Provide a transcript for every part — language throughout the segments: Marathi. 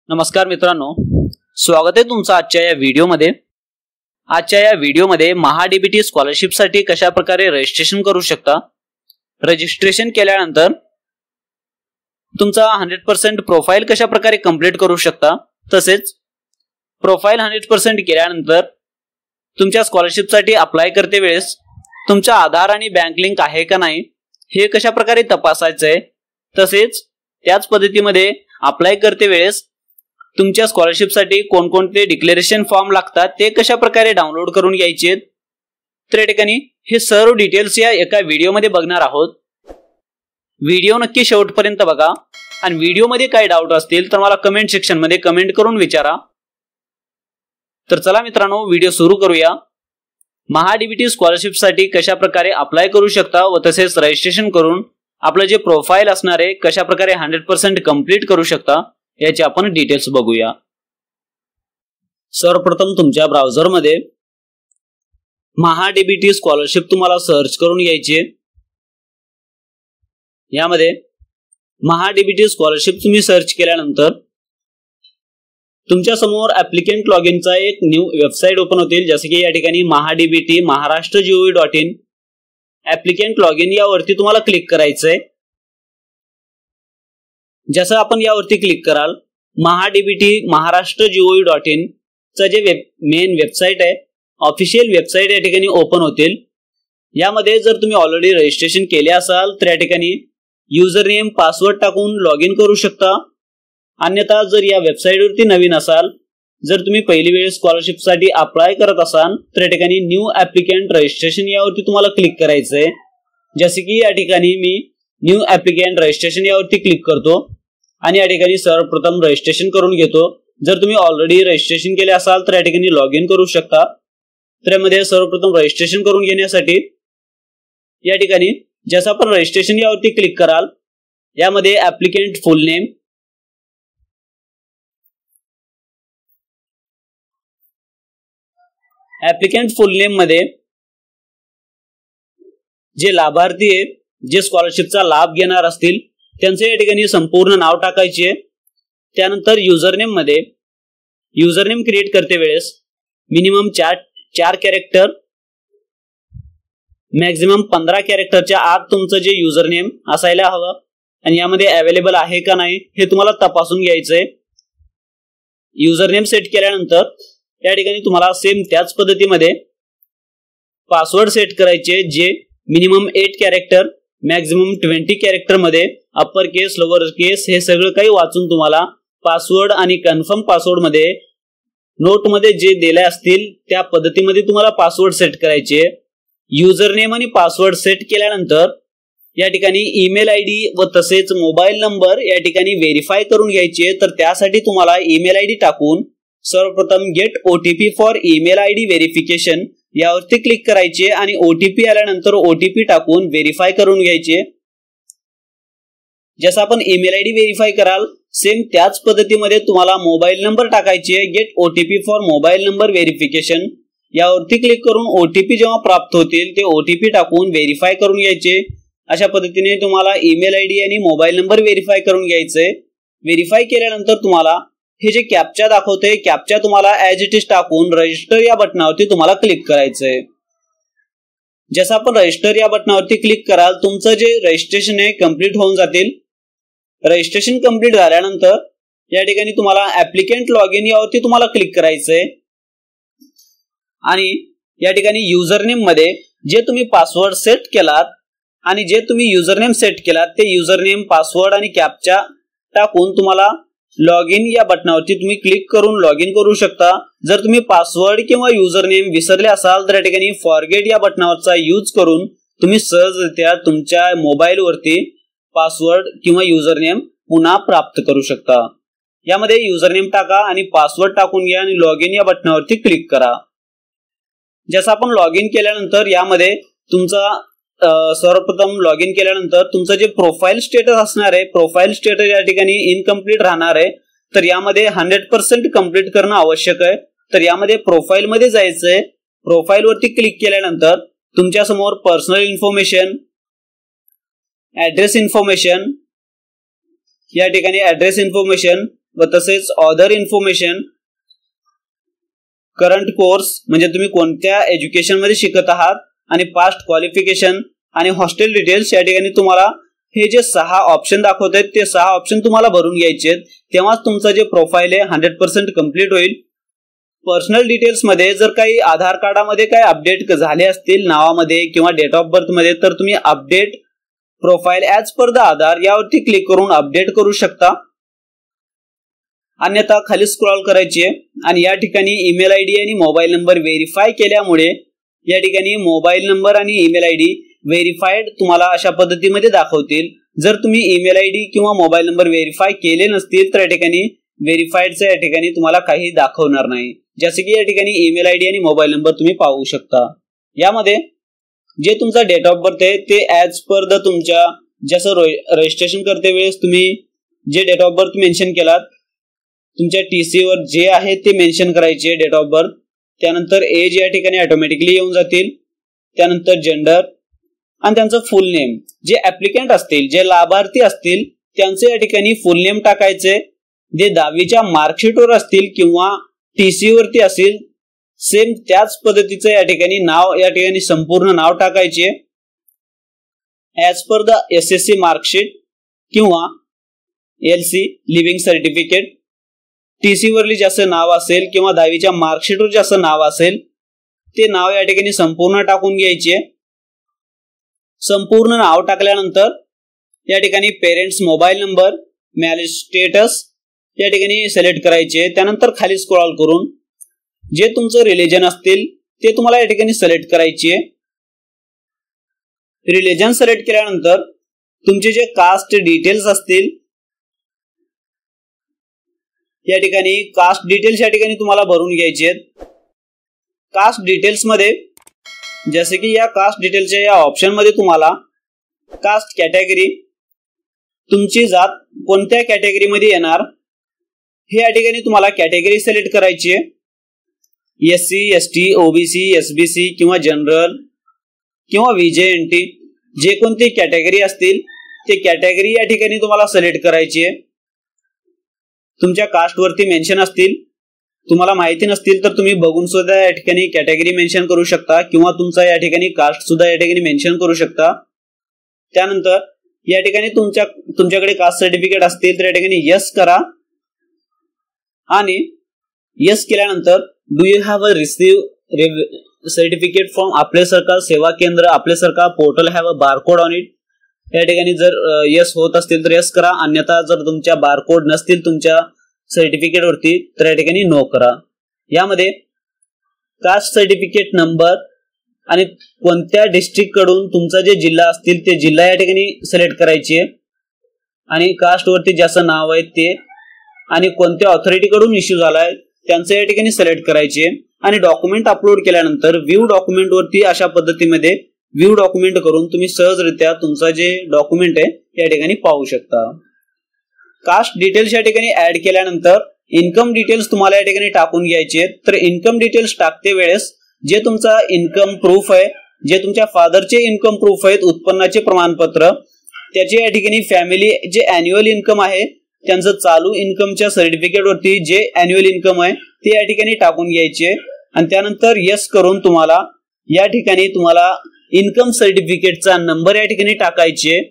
नमस्कार मित्रांनो, स्वागत आहे तुमचं आजच्या या व्हिडिओमध्ये। आजच्या या व्हिडिओमध्ये महाडीबीटी स्कॉलरशिप साठी कशा प्रकारे रजिस्ट्रेशन करू शकता, रजिस्ट्रेशन केल्यानंतर तुमचा 100% प्रोफाइल कशा प्रकारे कंप्लीट करू शकता, तसेच प्रोफाइल 100% केल्यानंतर तुमच्या स्कॉलरशिप साठी अप्लाय करते वेळेस तुमचा आधार आणि बँक लिंक आहे का नाही हे कशा प्रकारे तपासायचे आहे, तसेच त्याच पद्धतीमध्ये अप्लाय करते वेळेस तुमच्या स्कॉलरशिप साठी कोणकोणते डिक्लेरेशन फॉर्म लागतात ते कशा प्रकारे डाउनलोड करून घ्यायचे, तर या ठिकाणी हे सर्व डिटेल्स या एका व्हिडिओमध्ये बघणार आहोत। व्हिडिओ नक्की शेवटपर्यंत बघा आणि व्हिडिओमध्ये काही डाऊट असतील तर मला कमेंट सेक्शन मध्ये कमेंट करून विचारा। तर चला मित्रांनो, व्हिडिओ सुरू करूया। महाडीबीटी स्कॉलरशिप साठी कशा प्रकारे अप्लाय करू शकता व तसेच रजिस्ट्रेशन करून आपलं जे प्रोफाइल असणार आहे कशा प्रकारे 100% कंप्लीट करू शकता याचे आपण डिटेल्स बघूया। सर्वप्रथम तुमच्या ब्राउझर मध्ये महाडीबीटी स्कॉलरशिप तुम्हाला सर्च करून घ्यायची आहे। यामध्ये महाडीबीटी स्कॉलरशिप तुम्ही सर्च केल्यानंतर तुमच्या समोर ऍप्लिकेंट लॉगिनचा एक न्यू वेबसाइट ओपन होतील, जसे की या ठिकाणी महाडीबीटी महाराष्ट्र.gov.in ऍप्लिकेंट लॉगिन यावरती तुम्हाला क्लिक करायचंय। जसं आपण यावरती क्लिक कराल महाडीबीटी महाराष्ट्र.gov.in चा जे मेन वेबसाइट आहे, ऑफिशियल वेबसाइट या ठिकाणी ओपन होतील। यामध्ये जर तुम्ही ऑलरेडी रजिस्ट्रेशन केले असाल तर या ठिकाणी युजर नेम पासवर्ड टाकून लॉग इन करू शकता। अन्यथा जर या वेबसाइटवरती नवीन असाल, जर तुम्ही पहिली वेळ स्कॉलरशिप साठी अप्लाय करत असाल तर या ठिकाणी न्यू ऍप्लिकेंट रजिस्ट्रेशन यावरती तुम्हाला क्लिक करायचंय। जसे की या ठिकाणी मी न्यू ऍप्लिकेंट रजिस्ट्रेशन यावरती क्लिक करतो आणि या ठिकाणी सर्वप्रथम रजिस्ट्रेशन करून घेतो। जर तुम्ही ऑलरेडी रजिस्ट्रेशन केले असाल तर या ठिकाणी लॉग इन करू शकता। तर यामध्ये सर्वप्रथम रजिस्ट्रेशन करून घेण्यासाठी या ठिकाणी जसं आपण रजिस्ट्रेशन यावरती क्लिक कराल, यामध्ये ऍप्लिकेंट फुल नेम, ऍप्लिकेंट फुल नेम मध्ये जे लाभार्थी आहे, जे स्कॉलरशिपचा लाभ घेणार असतील त्यांचे या ठिकाणी संपूर्ण नाव टाकायचे। त्यानंतर युजरनेम मध्ये युजरनेम क्रिएट करते वेळेस मिनिमम 4 कॅरेक्टर, मॅक्झिमम 15 कॅरेक्टरच्या आत तुमचं जे युजरनेम असायला हवं आणि यामध्ये अवेलेबल आहे का नाही हे तुम्हाला तपासून घ्यायचंय। युजरनेम सेट केल्यानंतर या ठिकाणी तुम्हाला सेम त्याच पद्धतीमध्ये पासवर्ड सेट करायचे, जे मिनिमम 8 कॅरेक्टर, मॅक्झिमम 20 कॅरेक्टर मध्ये अप्पर केस, लोअर केस हे सगळं काही वाचून तुम्हाला पासवर्ड आणि कन्फर्म पासवर्ड मध्ये नोट मध्ये जे दिले असतील त्या पद्धतीमध्ये तुम्हाला पासवर्ड सेट करायचे। युजरनेम आणि पासवर्ड सेट केल्यानंतर या ठिकाणी ईमेल आयडी व तसेच मोबाईल नंबर या ठिकाणी व्हेरीफाय करून घ्यायचे। तर त्यासाठी तुम्हाला ईमेल आयडी टाकून सर्वप्रथम gate OTP for email ID verification यावरती क्लिक करायचे आणि ओटीपी आल्यानंतर ओटीपी टाकून व्हेरीफाय करून घ्यायचे। जसं आपण ईमेल आयडी व्हेरीफाय कराल सेम त्याच पद्धतीमध्ये तुम्हाला मोबाईल नंबर टाकायचे, gate OTP for mobile number verification यावरती क्लिक करून ओटीपी जेव्हा प्राप्त होतील ते ओटीपी टाकून व्हेरीफाय करून घ्यायचे। अशा पद्धतीने तुम्हाला ईमेल आयडी आणि मोबाईल नंबर व्हेरीफाय करून घ्यायचे। व्हेरीफाय केल्यानंतर तुम्हाला हे जे कॅप्चा दाखवते, कॅप्चा तुम्हाला ऍज इट इज टाकून रजिस्टर या बटनावरती तुम्हाला क्लिक करायचंय। जसं आपण रजिस्टर या बटनावरती क्लिक कराल तुमचं जे रजिस्ट्रेशन आहे कंप्लीट होऊन जातील। रजिस्ट्रेशन कंप्लीट झाल्यानंतर या ठिकाणी तुम्हाला ऍप्लिकेंट लॉग इन यावरती तुम्हाला क्लिक करायचंय आणि या ठिकाणी युजरनेम मध्ये जे तुम्ही पासवर्ड सेट केलात आणि जे तुम्ही युजरनेम सेट केलात ते युजरनेम, पासवर्ड आणि कॅप्चा टाकून तुम्हाला लॉग इन या बटनावरती तुम्ही क्लिक करून लॉग इन करू शकता। जर तुम्ही पासवर्ड किंवा युजरनेम विसरले असाल तर या ठिकाणी फॉरगेट या बटनावरचा यूज करून तुम्ही सहजरित्या तुमच्या मोबाईल वरती पासवर्ड किंवा युजरनेम पुन्हा प्राप्त करू शकता। यामध्ये युजरनेम टाका आणि पासवर्ड टाकून घ्या आणि लॉग इन या बटनावरती क्लिक करा। जसं आपण लॉग इन केल्यानंतर यामध्ये तुमचा सर्वप्रथम लॉग इन केल्यानंतर तुमचं जे प्रोफाइल स्टेटस असणार आहे, प्रोफाइल स्टेटस या ठिकाणी इनकम्प्लीट राहणार आहे। तर यामध्ये 100% कंप्लीट करणं आवश्यक आहे। तर यामध्ये प्रोफाइल मध्ये जायचंय। प्रोफाइल वरती क्लिक केल्यानंतर तुमच्या समोर पर्सनल इन्फॉर्मेशन, ऍड्रेस इन्फॉर्मेशन, या ठिकाणी ऍड्रेस इन्फॉर्मेशन, व तसेच अदर इन्फॉर्मेशन, करंट कोर्स म्हणजे तुम्ही कोणत्या एज्युकेशन मध्ये शिकत आहात, आणि पास्ट क्वालिफिकेशन आणि हॉस्टेल डिटेल्स. या ठिकाणी तुम्हाला हे जे 6 ऑप्शन दाखवत आहेत ते 6 ऑप्शन तुम्हाला भरून घ्यायचे आहेत. तेव्हाच तुमचा जे प्रोफाईल आहे 100% कंप्लीट होईल. पर्सनल डिटेल्स मध्ये जर काही आधार कार्डामध्ये काही अपडेट झाले असतील नावामध्ये किंवा डेट ऑफ बर्थ मध्ये, तर तुम्ही update profile as per the Aadhaar यावरती क्लिक करून अपडेट करू शकता. अन्यथा खाली स्क्रॉल करायची आहे आणि या ठिकाणी ईमेल आयडी आणि मोबाईल नंबर व्हेरीफाय केल्यामुळे या ठिकाणी मोबाईल नंबर आणि ईमेल आयडी व्हेरीफाईड तुम्हाला अशा पद्धतीमध्ये दाखवतील. जर तुम्ही ईमेल आयडी किंवा मोबाईल नंबर व्हेरीफाय केले नसतील तर या ठिकाणी व्हेरीफाईडचं या ठिकाणी तुम्हाला काही दाखवणार नाही. जसे की या ठिकाणी ईमेल आयडी आणि मोबाईल नंबर तुम्ही पाहू शकता. यामध्ये जे तुमचा डेट ऑफ बर्थ आहे ते ॲज पर द तुमच्या जसं रजिस्ट्रेशन करते वेळेस तुम्ही जे डेट ऑफ बर्थ मेन्शन केलात, तुमच्या TC वर जे आहे ते मेन्शन करायचे डेट ऑफ बर्थ. त्यानंतर एज या ठिकाणी ऑटोमॅटिकली येऊन जातील. त्यानंतर जेंडर आणि त्यांचं फुल नेम. जे ऍप्लिकंट असतील, जे लाभार्थी असतील त्यांचे या ठिकाणी फुल नेम टाकायचे. जे 10वीच्या मार्कशीटवर असतील किंवा TC वरती असेल सेम त्याच पद्धतीचं या ठिकाणी नाव, या ठिकाणी संपूर्ण नाव टाकायचे as per the SSC marksheet किंवा LC living certificate. TC Worli जसं नाव असेल किंवा 10वीच्या मार्कशीटवर जसं नाव असेल ते नाव या ठिकाणी संपूर्ण टाकून घ्यायचे. संपूर्ण नाव टाकल्यानंतर या ठिकाणी parents mobile number, marriage status या ठिकाणी सिलेक्ट करायचे. त्यानंतर खाली स्क्रॉल करून जे तुमचं रिलीजन असतील ते तुम्हाला या ठिकाणी सिलेक्ट करायचे. रिलीजन सिलेक्ट केल्यानंतर तुमचे जे कास्ट डिटेल्स असतील या ठिकाणी कास्ट डिटेल्स या ठिकाणी तुम्हाला भरून घ्यायचे आहेत. कास्ट डिटेल्स मध्ये जसे की या कास्ट डिटेल्सच्या या ऑप्शन मध्ये तुम्हाला कास्ट कॅटेगरी, तुमची जात कोणत्या कॅटेगरी मध्ये येणार हे या ठिकाणी तुम्हाला कॅटेगरी सिलेक्ट करायची आहे. SC, ST, OBC, SBC किंवा जनरल किंवा VJNT जे कोणती कॅटेगरी असतील ते कॅटेगरी या ठिकाणी तुम्हाला सिलेक्ट करायची आहे. तुमच्या कास्ट वरती मेन्शन असतील, तुम्हाला माहिती नसतील तर तुम्ही बघून सुद्धा या ठिकाणी कॅटेगरी मेन्शन करू शकता किंवा तुमचा या ठिकाणी कास्ट सुद्धा या ठिकाणी मेन्शन करू शकता. त्यानंतर या ठिकाणी तुमच्याकडे कास्ट सर्टिफिकेट असतील तर या ठिकाणी यस करा आणि यस केल्यानंतर do you have a receive certificate from आपले सरकार सेवा केंद्र, आपले सरकार portal have a barcode on it. या ठिकाणी जर यस होत असतील तर यस करा, अन्यथा जर तुमच्या बारकोड नसतील तुमच्या सर्टिफिकेट वरती तर या ठिकाणी नो करा. यामध्ये कास्ट सर्टिफिकेट नंबर आणि कोणत्या डिस्ट्रिक्ट कडून तुमचा जे जिल्हा असतील ते जिल्हा या ठिकाणी सिलेक्ट करायचे आणि कास्ट वरती ज्याचं नाव आहे ते आणि कोणत्या ऑथॉरिटी कडून इश्यू झालाय त्यांचं या ठिकाणी सिलेक्ट करायचे. आणि डॉक्युमेंट अपलोड केल्यानंतर व्ह्यू डॉक्युमेंट वरती अशा पद्धतीमध्ये व्ह्यू डॉक्युमेंट करून तुम्ही सहजरित्या तुमचा जे डॉक्युमेंट आहे या ठिकाणी पाहू शकता. कास्ट डिटेल्स या ठिकाणी ऍड केल्यानंतर इन्कम डिटेल्स तुम्हाला या ठिकाणी टाकून घ्यायचे. तर इन्कम डिटेल्स टाकते वेळेस जे तुमचा इन्कम प्रूफ आहे, जे तुमच्या फादरचे इन्कम प्रूफ आहेत, उत्पन्नाचे प्रमाणपत्र, त्याचे या ठिकाणी फॅमिली जे अॅन्युअल इन्कम आहे त्यांचं चालू इन्कमच्या सर्टिफिकेट वरती जे अॅन्युअल इन्कम आहे ते या ठिकाणी टाकून घ्यायचे. आणि त्यानंतर यस करून तुम्हाला या ठिकाणी तुम्हाला इन्कम सर्टिफिकेटचा नंबर या ठिकाणी टाकायचे.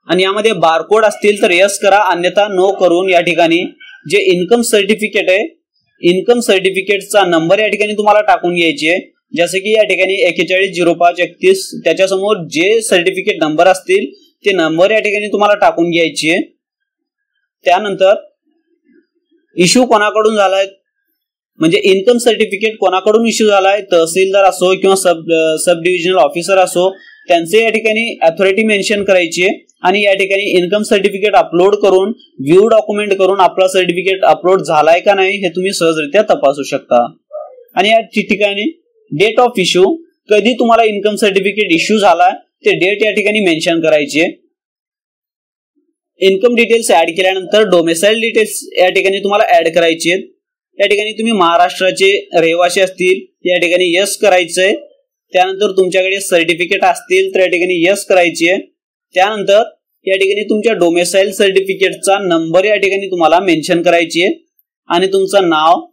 आणि यामध्ये बारकोड असतील तर यस करा, अन्यथा नो करून या ठिकाणी जे इन्कम सर्टिफिकेट आहे इन्कम सर्टिफिकेटचा नंबर या ठिकाणी तुम्हाला टाकून घ्यायचे. जसे की या ठिकाणी 410531 त्याच्यासमोर जे सर्टिफिकेट नंबर असतील ते नंबर या ठिकाणी तुम्हाला टाकून घ्यायचे. त्यानंतर इश्यू कोणाकडून झालाय म्हणजे इन्कम सर्टिफिकेट कोणाकडून इश्यू झालाय, तहसीलदार असो किंवा सब डिव्हिजनल ऑफिसर असो त्यांचे या ठिकाणी अथॉरिटी मेन्शन करायची आणि या ठिकाणी इन्कम सर्टिफिकेट अपलोड करून व्ह्यू डॉक्युमेंट करून आपला सर्टिफिकेट अपलोड झालाय का नाही हे तुम्ही सहजरित्या तपासू शकता. आणि या ठिकाणी डेट ऑफ इश्यू, कधी तुम्हाला इन्कम सर्टिफिकेट इश्यू झालाय ते डेट या ठिकाणी मेन्शन करायचे. इन्कम डिटेल्स ऍड केल्यानंतर डोमेसाइल डिटेल्स या ठिकाणी तुम्हाला ऍड करायचे. या ठिकाणी तुम्ही महाराष्ट्राचे रहिवासी असतील या ठिकाणी यस करायचंय. त्यानंतर तुमच्याकडे सर्टिफिकेट असतील तर या ठिकाणी यस करायचे. त्यानंतर या ठिकाणी तुमच्या डोमेसाइल सर्टिफिकेटचा नंबर या ठिकाणी तुम्हाला मेन्शन करायची आहे आणि तुमचं नाव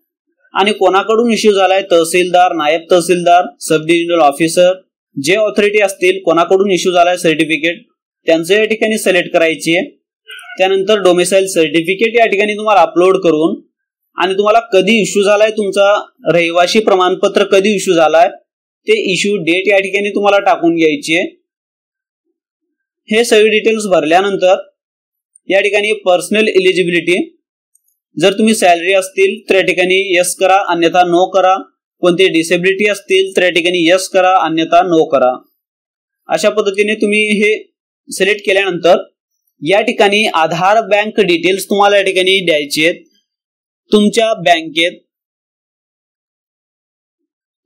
आणि कोणाकडून इश्यू झालाय, तहसीलदार, नायब तहसीलदार, सब डिव्हिजनल ऑफिसर, जे ऑथॉरिटी असतील कोणाकडून इश्यू झालाय सर्टिफिकेट त्यांचं या ठिकाणी सिलेक्ट करायची आहे। त्यानंतर डोमेसाइल सर्टिफिकेट या ठिकाणी तुम्हाला अपलोड करून आणि तुम्हाला कधी इश्यू झालाय, तुमचा रहिवासी प्रमाणपत्र कधी इश्यू झालाय ते इश्यू डेट या ठिकाणी तुम्हाला टाकून घ्यायची आहे। हे सगळे डिटेल्स भरल्यानंतर या ठिकाणी पर्सनल एलिजिबिलिटी, जर तुम्ही सॅलरी असतील तर या ठिकाणी यस करा, अन्यथा नो करा। कोणते डिसेबिलिटी असतील तर या ठिकाणी यस करा, अन्यथा नो करा। अशा पद्धतीने तुम्ही हे सिलेक्ट केल्यानंतर या ठिकाणी आधार बँक डिटेल्स तुम्हाला या ठिकाणी द्यायचे आहेत। तुमच्या बँकेत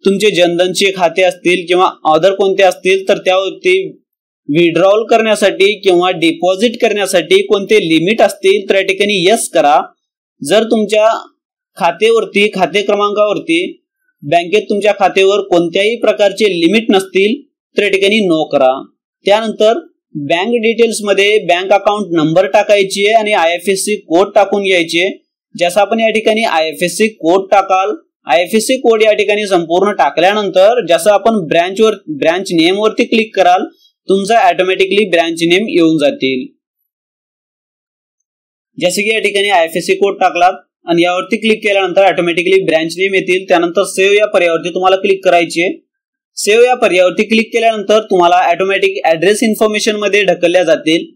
तुमचे जनधनचे खाते असतील किंवा अदर कोणते असतील तर त्यावरती विड्रॉल करण्यासाठी किंवा डिपॉझिट करण्यासाठी कोणते लिमिट असतील तर या ठिकाणी यस करा। जर तुमच्या खात्यावरती, खाते क्रमांकावरती बँकेत तुमच्या खात्यावर कोणत्याही प्रकारचे लिमिट नसतील तर या ठिकाणी नो करा। त्यानंतर बँक डिटेल्स मध्ये बँक अकाउंट नंबर टाकायची आहे आणि IFSC कोड टाकून घ्यायचे। जसं आपण या ठिकाणी IFSC कोड टाकाल, IFSC कोड या ठिकाणी संपूर्ण टाकल्यानंतर जसं आपण ब्रांच नेम वरती क्लिक कराल तुमचा ऑटोमॅटिकली ब्रांच नेम येऊन जातील। जसे की या ठिकाणी IFSC कोड टाकलात आणि यावरती क्लिक केल्यानंतर ऑटोमॅटिकली ब्रांच नेम येतील। त्यानंतर सेव्ह या पर्यायावरती तुम्हाला क्लिक करायचे। सेव्ह या पर्यायावरती क्लिक केल्यानंतर तुम्हाला ऑटोमॅटिक ऍड्रेस इन्फॉर्मेशन मध्ये ढकलल्या जातील।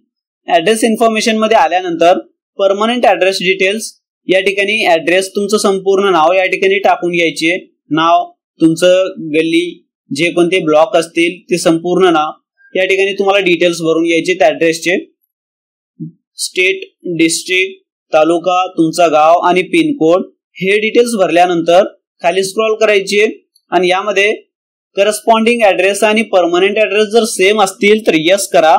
ऍड्रेस इन्फॉर्मेशन मध्ये आल्यानंतर परमनंट ऍड्रेस डिटेल्स या ठिकाणी ऍड्रेस, तुमचं संपूर्ण नाव या ठिकाणी टाकून घ्यायचे। नाव, तुमचं गल्ली, जे कोणते ब्लॉक असतील ते संपूर्ण नाव या ठिकाणी तुम्हाला डिटेल्स भरून घ्यायचे त्या ऍड्रेसचे। स्टेट, डिस्ट्रिक्ट, तालुका, तुमचा गाव आणि पिन कोड हे डिटेल्स भरल्यानंतर खाली स्क्रॉल करायचे आणि यामध्ये करस्पॉन्डिंग ऍड्रेस आणि परमनंट ऍड्रेस जर सेम असतील तर यस करा।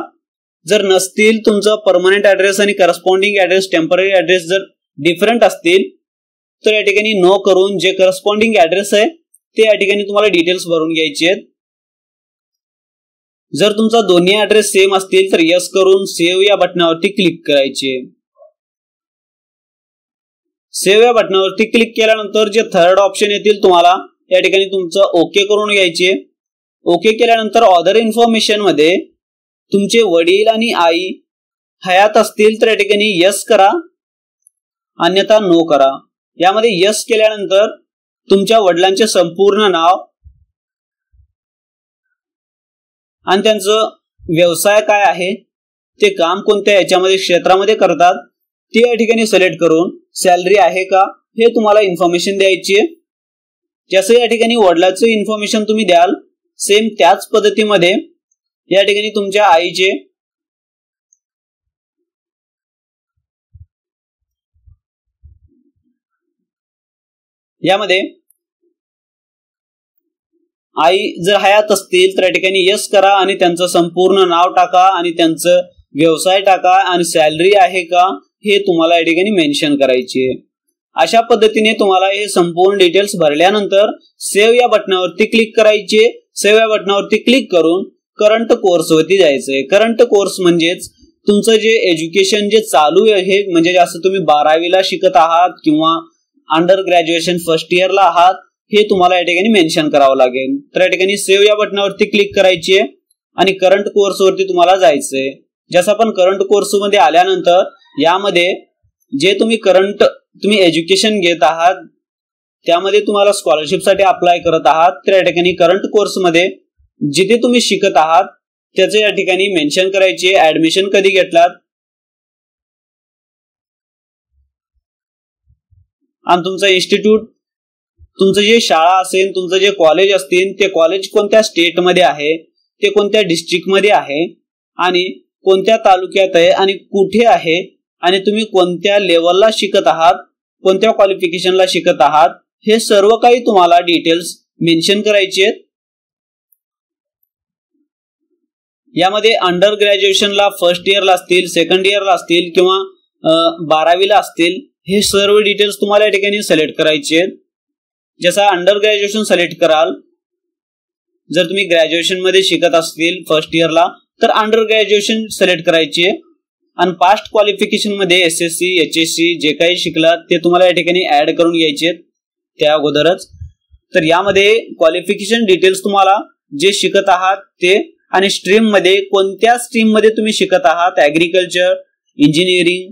जर नसतील, तुमचं परमनंट ऍड्रेस आणि करस्पॉन्डिंग ऍड्रेस, टेम्पररी ऍड्रेस जर डिफरंट असतील तर या ठिकाणी नो करून जे करस्पॉन्डिंग ऍड्रेस आहे ते या ठिकाणी तुम्हाला डिटेल्स भरून घ्यायचे आहेत। जर तुमचा दोन्ही ऍड्रेस सेम असतील तर यस करून सेव्ह या बटनावरती क्लिक करायचे। सेव्ह या बटनावरती क्लिक केल्यानंतर जे थर्ड ऑप्शन येतील तुम्हाला या ठिकाणी तुमचं ओके करून घ्यायचे। ओके केल्यानंतर अदर इन्फॉर्मेशन मध्ये तुमचे वडील आणि आई हयात असतील तर या ठिकाणी यस करा, अन्यथा नो करा। यामध्ये यस केल्यानंतर तुमच्या वडिलांचे संपूर्ण नाव आणि त्यांचं व्यवसाय काय आहे, ते काम कोणत्या याच्यामध्ये क्षेत्रामध्ये करतात ते या ठिकाणी सिलेक्ट करून सॅलरी आहे का हे तुम्हाला इन्फॉर्मेशन द्यायची आहे। जसं या ठिकाणी वडिलांचे इन्फॉर्मेशन तुम्ही द्याल सेम त्याच पद्धतीमध्ये या ठिकाणी तुमच्या आईचे यामध्ये आई जर हयात असतील तर या ठिकाणी यस करा आणि त्यांचं संपूर्ण नाव टाका आणि त्यांचं व्यवसाय टाका आणि सॅलरी आहे का हे तुम्हाला या ठिकाणी मेन्शन करायचे। अशा पद्धतीने तुम्हाला हे संपूर्ण डिटेल्स भरल्यानंतर सेव्ह या बटनावरती क्लिक करायचे। सेव्ह या बटनावरती क्लिक करून करंट कोर्स वरती जायचंय। करंट कोर्स म्हणजेच तुमचं जे एज्युकेशन जे चालू आहे, म्हणजे जसं तुम्ही 12वीला शिकत आहात किंवा अंडर ग्रॅज्युएशन फर्स्ट इयरला आहात हे तुम्हाला या ठिकाणी मेन्शन करावं लागेल। तर या ठिकाणी सेव्ह या बटनावरती क्लिक करायची आणि करंट कोर्स वरती तुम्हाला जायचंय। जसं आपण करंट कोर्स मध्ये आल्यानंतर यामध्ये जे तुम्ही एज्युकेशन घेत आहात त्यामध्ये तुम्हाला स्कॉलरशिप साठी अप्लाय करत आहात तर या ठिकाणी करंट कोर्स मध्ये जिथे तुम्ही शिकत आहात त्याचे या ठिकाणी मेन्शन करायचे। ऍडमिशन कधी घेतलात आणि तुमचं इन्स्टिट्यूट, तुमचं जे शाळा असेल, तुमचं जे कॉलेज असतील ते कॉलेज कोणत्या स्टेट मध्ये आहे, ते कोणत्या डिस्ट्रिक्ट मध्ये आहे आणि कोणत्या तालुक्यात आहे आणि कुठे आहे आणि तुम्ही कोणत्या लेवलला शिकत आहात, कोणत्या क्वालिफिकेशनला शिकत आहात हे सर्व काही तुम्हाला डिटेल्स मेन्शन करायचे आहेत। यामध्ये अंडर ग्रॅज्युएशनला फर्स्ट इयरला असतील, सेकंड इयरला असतील किंवा 12वीला असतील हे सर्व डिटेल्स तुम्हाला या ठिकाणी सिलेक्ट करायचे आहेत। जसा अंडर ग्रॅज्युएशन सिलेक्ट कराल, जर तुम्ही ग्रॅज्युएशन मध्ये शिकत असतील फर्स्ट इयरला तर अंडर ग्रॅज्युएशन सिलेक्ट करायचे आणि पास्ट क्वालिफिकेशन मध्ये SSC HSC जे काही शिकलात ते तुम्हाला या ठिकाणी ऍड करून घ्यायचे त्या अगोदरच। तर यामध्ये क्वालिफिकेशन डिटेल्स तुम्हाला जे शिकत आहात ते आणि स्ट्रीम मध्ये कोणत्या स्ट्रीम मध्ये तुम्ही शिकत आहात, ऍग्रीकल्चर, इंजिनिअरिंग,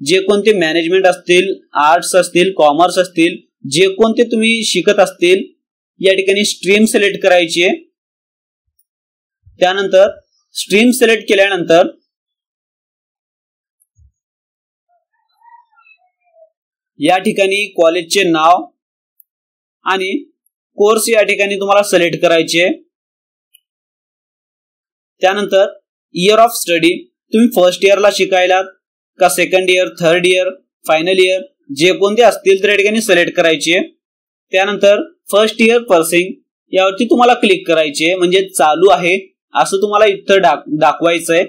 जे कोणते मॅनेजमेंट असतील, आर्ट्स असतील, कॉमर्स असतील, जे कोणते तुम्ही शिकत असतील या ठिकाणी स्ट्रीम सिलेक्ट करायची आहे। त्यानंतर स्ट्रीम सिलेक्ट केल्यानंतर या ठिकाणी कॉलेजचे नाव आणि कोर्स या ठिकाणी तुम्हाला सिलेक्ट करायचे। त्यानंतर इयर ऑफ स्टडी, तुम्ही फर्स्ट इयरला शिकायला का second year, third year, final year, जे कोणते असतील तर या ठिकाणी सिलेक्ट करायचे। त्यानंतर फर्स्ट इयर पर्सिंग यावरती तुम्हाला क्लिक करायचे, म्हणजे चालू आहे असं तुम्हाला इथं दाखवायचं आहे।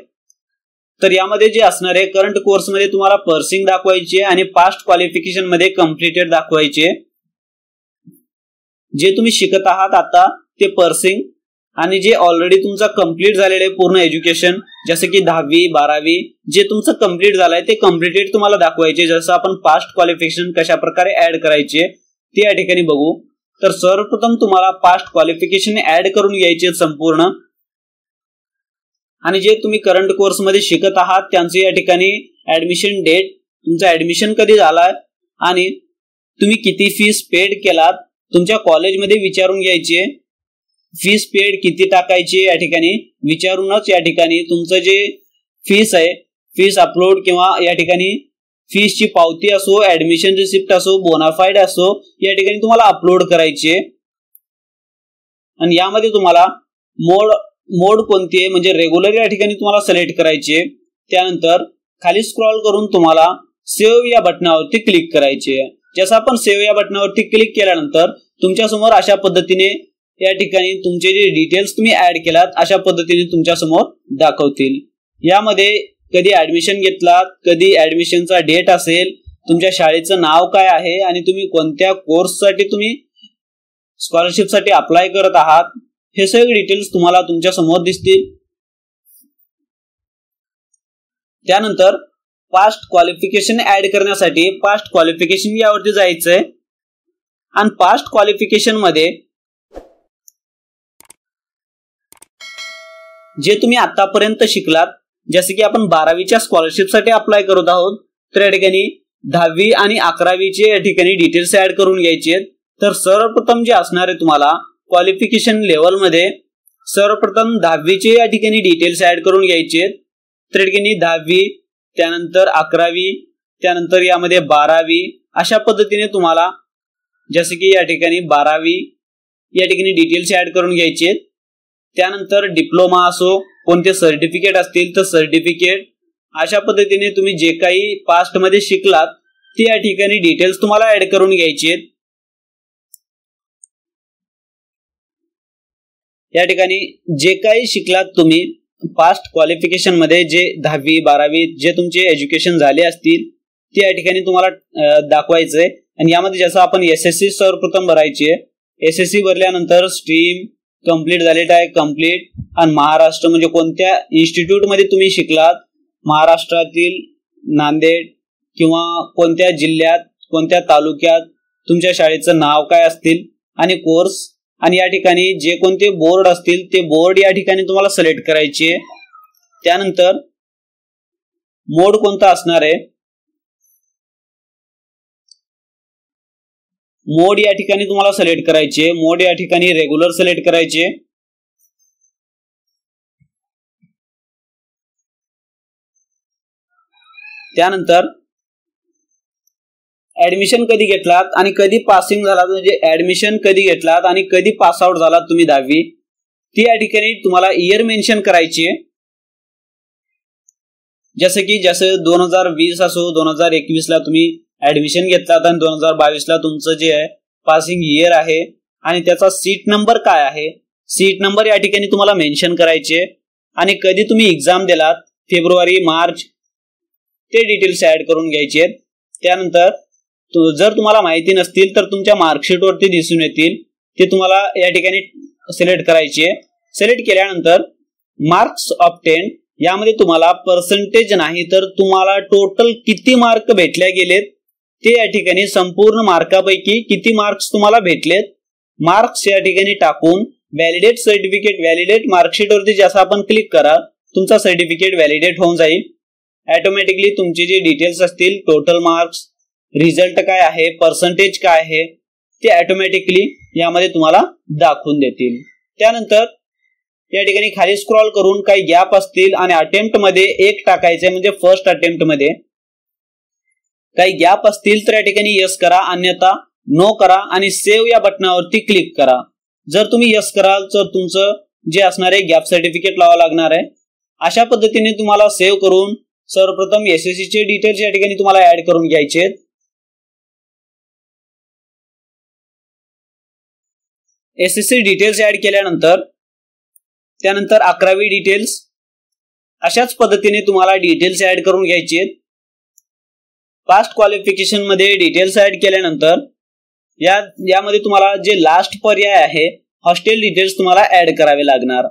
तर यामध्ये जे असणार आहे करंट कोर्स मध्ये तुम्हाला पर्सिंग दाखवायचे आणि पास्ट क्वालिफिकेशन मध्ये कंप्लीटेड दाखवायचे। जे तुम्ही शिकत आहात आता ते पर्सिंग आणि जे ऑलरेडी तुमचा कंप्लीट झालेलं आहे पूर्ण एज्युकेशन, जसं की 10वी 12वी जे तुमचं कंप्लीट झालंय ते कंप्लीटेड तुम्हाला दाखवायचे। जसं आपण पास्ट क्वालिफिकेशन कशा प्रकारे ऍड करायचे ते या ठिकाणी बघू। तर सर्वप्रथम तुम्हाला पास्ट क्वालिफिकेशन ऍड करून घ्यायचे संपूर्ण, आणि जे तुम्ही करंट कोर्स मध्ये शिकत आहात त्यांचे या ठिकाणी ऍडमिशन डेट, तुमचा ऍडमिशन कधी झालाय आणि तुम्ही किती फीस पेड केलात तुमच्या कॉलेजमध्ये विचारून घ्यायचे। फीस पेड किती टाकायची या ठिकाणी विचारूनच या ठिकाणी तुमचं जे फीस आहे, फीस अपलोड किंवा या ठिकाणी फीसची पावती असो, ऍडमिशन रिसिप्ट असो, बोनाफाईड असो, या ठिकाणी तुम्हाला अपलोड करायचे। आणि यामध्ये तुम्हाला मोड कोणती आहे म्हणजे रेग्युलर या ठिकाणी तुम्हाला सिलेक्ट करायचे। त्यानंतर खाली स्क्रॉल करून तुम्हाला सेव्ह या बटनावरती क्लिक करायचे। जसं आपण सेव्ह या बटनावरती क्लिक केल्यानंतर तुमच्या समोर अशा पद्धतीने या ठिकाणी तुमचे जे डिटेल्स तुम्ही ऍड केलात अशा पद्धतीने तुमच्या समोर दाखवतील। यामध्ये कधी ऍडमिशन घेतलात, कधी ऍडमिशनचा डेट असेल, तुमच्या शाळेचं नाव काय आहे आणि तुम्ही कोणत्या कोर्ससाठी तुम्ही स्कॉलरशिपसाठी अप्लाय करत आहात हे सगळे डिटेल्स तुम्हाला तुमच्या समोर दिसतील। त्यानंतर पास्ट क्वालिफिकेशन ऍड करण्यासाठी पास्ट क्वालिफिकेशन यावरती जायचंय आणि पास्ट क्वालिफिकेशन मध्ये जे तुम्ही आतापर्यंत शिकलात, जसे की आपण 12वीच्या स्कॉलरशिपसाठी अप्लाय करत आहोत तर या ठिकाणी 10वी आणि 11वीचे या ठिकाणी डिटेल्स ऍड करून घ्यायचे। तर सर्वप्रथम जे असणार आहे तुम्हाला क्वालिफिकेशन लेवल मध्ये सर्वप्रथम 10वीचे या ठिकाणी डिटेल्स ऍड करून घ्यायचे। तर या ठिकाणी 10वी, त्यानंतर 11वी, त्यानंतर यामध्ये 12वी, अशा पद्धतीने तुम्हाला जसे की या ठिकाणी 12वी या ठिकाणी डिटेल्स ऍड करून घ्यायचे। त्यानंतर डिप्लोमा असो, कोणते सर्टिफिकेट असतील तर सर्टिफिकेट, अशा पद्धतीने तुम्ही जे काही पास्ट मध्ये शिकलात ते या ठिकाणी डिटेल्स तुम्हाला ऍड करून घ्यायचे। या ठिकाणी जे काही शिकलात तुम्ही पास्ट क्वालिफिकेशन मध्ये, जे 10वी 12वी जे तुमचे एज्युकेशन झाले असतील ते या ठिकाणी तुम्हाला दाखवायचंय। आणि यामध्ये जसं आपण SSC सर्वप्रथम भरायची आहे, SSC भरल्यानंतर स्ट्रीम कंप्लीट झालेला आहे कंप्लीट, आणि महाराष्ट्र म्हणजे कोणत्या इन्स्टिट्यूट मध्ये तुम्ही शिकलात, महाराष्ट्रातील नांदेड किंवा कोणत्या जिल्ह्यात, कोणत्या तालुक्यात, तुमच्या शाळेचं नाव काय असतील आणि कोर्स, आणि या ठिकाणी जे कोणते बोर्ड असतील ते बोर्ड या ठिकाणी तुम्हाला सिलेक्ट करायचे। त्यानंतर मोड कोणता असणार आहे, मोड या ठिकाणी तुम्हाला सिलेक्ट करायचे। मोड या ठिकाणी रेग्युलर सिलेक्ट करायचे। त्यानंतर ऍडमिशन कधी घेतलात आणि कधी पासिंग झालात, म्हणजे ऍडमिशन कधी घेतलात आणि कधी पास आउट झालात तुम्ही 10वी, ती या ठिकाणी तुम्हाला इयर मेन्शन करायची। जसं की 2020 असो, 2021 ला तुम्ही ऍडमिशन घेतलात आणि 2022 ला तुमचं जे आहे पासिंग इयर आहे आणि त्याचा सीट नंबर काय आहे, सीट नंबर या ठिकाणी तुम्हाला मेन्शन करायचे। आणि कधी तुम्ही एक्झाम दिलात, फेब्रुवारी मार्च, ते डिटेल्स ऍड करून घ्यायचे। त्यानंतर जर तुम्हाला माहिती नसतील तर तुमच्या मार्कशीट वरती दिसून येतील, ते तुम्हाला या ठिकाणी सिलेक्ट करायचे। सिलेक्ट केल्यानंतर मार्क्स ऑब्टेन यामध्ये तुम्हाला पर्सेंटेज नाही तर तुम्हाला टोटल किती मार्क भेटले गेलेत ते या ठिकाणी संपूर्ण मार्कापैकी किती मार्क्स तुम्हाला भेटलेत मार्क्स या ठिकाणी टाकून व्हॅलिडेट सर्टिफिकेट व्हॅलिडेट मार्कशीट वरती जसं आपण क्लिक करा तुमचा सर्टिफिकेट व्हॅलिडेट होऊन जाईल। ऑटोमॅटिकली तुमचे जे डिटेल्स असतील टोटल मार्क्स रिझल्ट काय आहे पर्सेंटेज काय आहे ते ऑटोमॅटिकली यामध्ये तुम्हाला दाखवून देतील। त्यानंतर या ठिकाणी खाली स्क्रॉल करून काही गॅप असतील आणि अटेम्प्ट मध्ये एक टाकायचे म्हणजे फर्स्ट अटेम्प्ट मध्ये काही गॅप असतील तर या ठिकाणी यस करा अन्यथा नो करा आणि सेव्ह या बटनावरती क्लिक करा। जर तुम्ही यस कराल तर तुमचं जे असणार आहे गॅप सर्टिफिकेट लावावं लागणार आहे। अशा पद्धतीने तुम्हाला सेव्ह करून सर्वप्रथम एसएससी चे डिटेल्स या ठिकाणी तुम्हाला ऍड करून घ्यायचे। एसएससी डिटेल्स ऍड केल्यानंतर त्यानंतर 11वी डिटेल्स अशाच पद्धतीने तुम्हाला डिटेल्स ऍड करून घ्यायचे। पास्ट क्वालिफिकेशन मध्ये डिटेल्स ऍड केल्यानंतर यामध्ये तुम्हाला जे लास्ट पर्याय आहे हॉस्टेल डिटेल्स तुम्हाला ऍड करावे लागणार।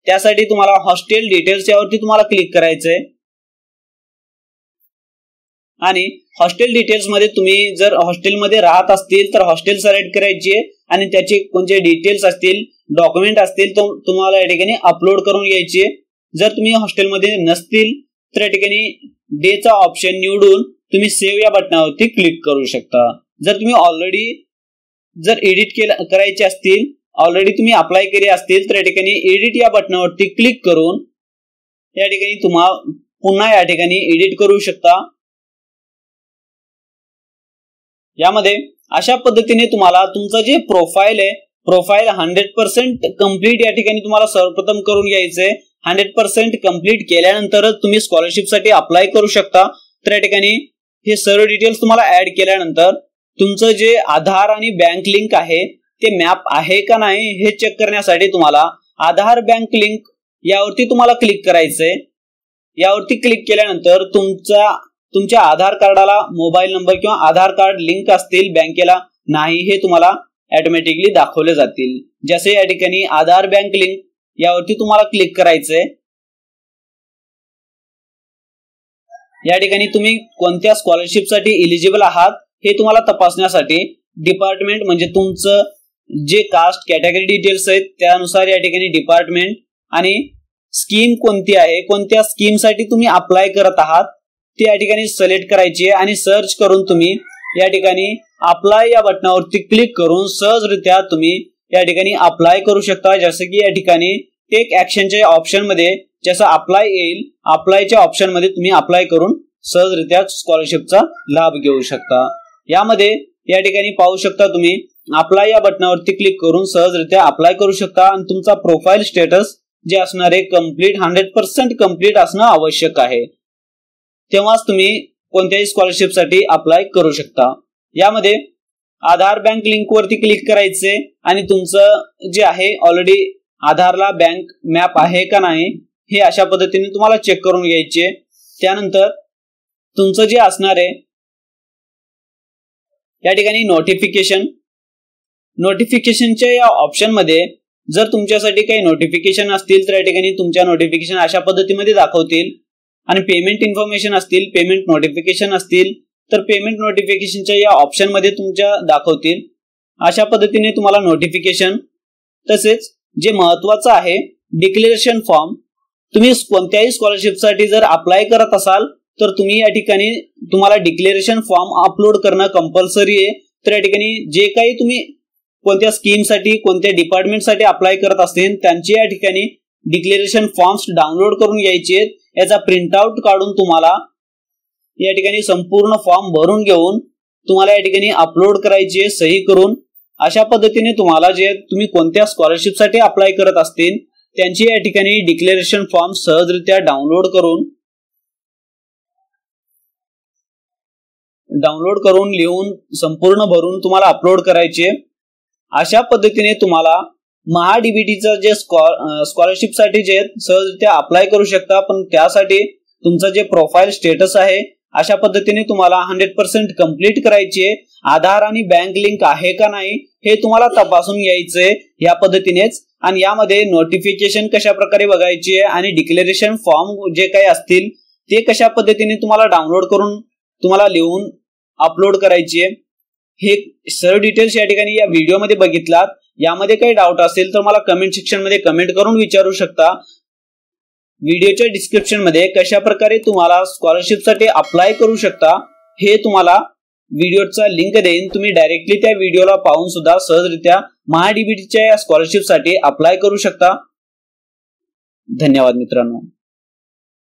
त्यासाठी तुम्हाला हॉस्टेल डिटेल्स यावरती तुम्हाला क्लिक करायचंय आणि हॉस्टेल डिटेल्स मध्ये तुम्ही जर हॉस्टेलमध्ये राहत असतील तर हॉस्टेल सिलेक्ट करायची आणि त्याचे कोणते डिटेल्स असतील डॉक्युमेंट असतील तर तुम्हाला या ठिकाणी अपलोड करून घ्यायचे। जर तुम्ही हॉस्टेलमध्ये नसतील तर या ठिकाणी डे चा ऑप्शन निवडून तुम्ही सेव्ह या बटनावरती क्लिक करू शकता। जर तुम्ही ऑलरेडी जर एडिट करायचे असतील ऑलरेडी तुम्ही अप्लाय केले असतील तर या ठिकाणी एडिट या बटनावरती क्लिक करून या ठिकाणी तुम्हाला पुन्हा या ठिकाणी एडिट करू शकता। यामध्ये अशा पद्धतीने तुम्हाला तुमचं जे प्रोफाईल आहे प्रोफाईल 100% कंप्लीट या ठिकाणी तुम्हाला सर्वप्रथम करून घ्यायचंय। 100% कंप्लीट केल्यानंतरच तुम्ही स्कॉलरशिप साठी अप्लाय करू शकता। तर या ठिकाणी हे सर्व डिटेल्स तुम्हाला ऍड केल्यानंतर तुमचं जे आधार आणि बँक लिंक आहे ते मॅप आहे का नाही हे चेक करण्यासाठी तुम्हाला आधार बँक लिंक यावरती तुम्हाला क्लिक करायचंय। यावरती क्लिक केल्यानंतर तुमच्या आधार कार्डाला मोबाईल नंबर किंवा आधार कार्ड लिंक असतील बँकेला नाही हे तुम्हाला ऑटोमॅटिकली दाखवले जातील। जसे या ठिकाणी आधार बँक लिंक यावरती तुम्हाला क्लिक करायचंय। या ठिकाणी तुम्ही कोणत्या स्कॉलरशिप साठी एलिजिबल आहात हे तुम्हाला तपासण्यासाठी डिपार्टमेंट म्हणजे तुमचं जे कास्ट कॅटेगरी डिटेल्स आहेत त्यानुसार या ठिकाणी डिपार्टमेंट आणि स्कीम कोणती आहे कोणत्या स्कीम साठी तुम्ही अप्लाय करत आहात ते या ठिकाणी सिलेक्ट करायची आहे आणि सर्च करून तुम्ही या ठिकाणी अप्लाय या बटनावरती क्लिक करून सहजरित्या तुम्ही या ठिकाणी अप्लाय करू शकता। जसे की या ठिकाणी टेक ऍक्शनच्या ऑप्शन मध्ये जसं अप्लाय येईल अप्लायच्या ऑप्शन मध्ये तुम्ही अप्लाय करून सहजरित्या स्कॉलरशिपचा लाभ घेऊ शकता। यामध्ये या ठिकाणी पाहू शकता तुम्ही अप्लाय या बटनावरती क्लिक करून सहजरित्या अप्लाय करू शकता आणि तुमचा प्रोफाईल स्टेटस जे असणार आहे कंप्लीट 100% कंप्लीट असणं आवश्यक आहे तेव्हाच तुम्ही कोणत्याही स्कॉलरशिप साठी अप्लाय करू शकता। यामध्ये आधार बँक लिंक वरती क्लिक करायचे आणि तुमचं जे आहे ऑलरेडी आधारला बँक मॅप आहे का नाही हे अशा पद्धतीने तुम्हाला चेक करून घ्यायचे। त्यानंतर तुमचं जे असणार आहे या ठिकाणी नोटिफिकेशनच्या या ऑप्शन मध्ये जर तुमच्यासाठी काही नोटिफिकेशन असतील तर या ठिकाणी तुमच्या नोटिफिकेशन अशा पद्धतीमध्ये दाखवतील आणि पेमेंट इन्फॉर्मेशन असतील पेमेंट नोटिफिकेशन असतील तर पेमेंट नोटिफिकेशनच्या या ऑप्शन मध्ये तुमच्या दाखवतील। अशा पद्धतीने तुम्हाला नोटिफिकेशन तसेच जे महत्त्वाचं आहे डिक्लेरेशन फॉर्म तुम्ही कोणत्याही स्कॉलरशिप साठी जर अप्लाय करत असाल तर तुम्ही या ठिकाणी तुम्हाला डिक्लेरेशन फॉर्म अपलोड करणं कंपल्सरी आहे। तर या ठिकाणी जे काही तुम्ही कोणत्या स्कीम साठी कोणत्या डिपार्टमेंट साठी अप्लाय करत असतील त्यांचे या ठिकाणी डिक्लेरेशन फॉर्म्स डाउनलोड करून घ्यायचे याचा प्रिंट आउट काढून तुम्हाला या ठिकाणी संपूर्ण फॉर्म भरून घेऊन तुम्हाला या ठिकाणी अपलोड करायचे सही करून। अशा पद्धतीने तुम्हाला जे तुम्ही कोणत्या स्कॉलरशिप साठी अप्लाय करत असतील त्यांची या ठिकाणी डिक्लेरेशन फॉर्म सहजरित्या डाउनलोड करून लिहून संपूर्ण भरून तुम्हाला अपलोड करायचे। अशा पद्धतीने तुम्हाला महाडीबीटीचं जे स्कॉलरशिप साठी जे सहजरित्या अप्लाय करू शकता पण त्यासाठी तुमचं जे प्रोफाईल स्टेटस आहे अशा पद्धतीने तुम्हाला 100% कंप्लीट करायची आहे आधार आणि बँक लिंक आहे का नाही हे तुम्हाला तपासून घ्यायचंय या पद्धतीनेच। आणि यामध्ये नोटिफिकेशन कशा प्रकारे बघायची आहे आणि डिक्लेरेशन फॉर्म जे काही असतील ते कशा पद्धतीने तुम्हाला डाउनलोड करून तुम्हाला लिहून अपलोड करायची आहे हे सर्व डिटेल्स या ठिकाणी या व्हिडिओमध्ये बघितलात। यामध्ये काही डाऊट असेल तर मला कमेंट सेक्शन मध्ये कमेंट करून विचारू शकता। व्हिडिओच्या डिस्क्रिप्शन मध्ये कशा प्रकारे तुम्हाला स्कॉलरशिप साठी अप्लाय करू शकता हे तुम्हाला व्हिडिओचा लिंक देईन, तुम्ही डायरेक्टली त्या व्हिडिओला पाहून सुद्धा सहजरित्या महाडीबीटीच्या या स्कॉलरशिप साठी अप्लाय करू शकता। धन्यवाद मित्रांनो।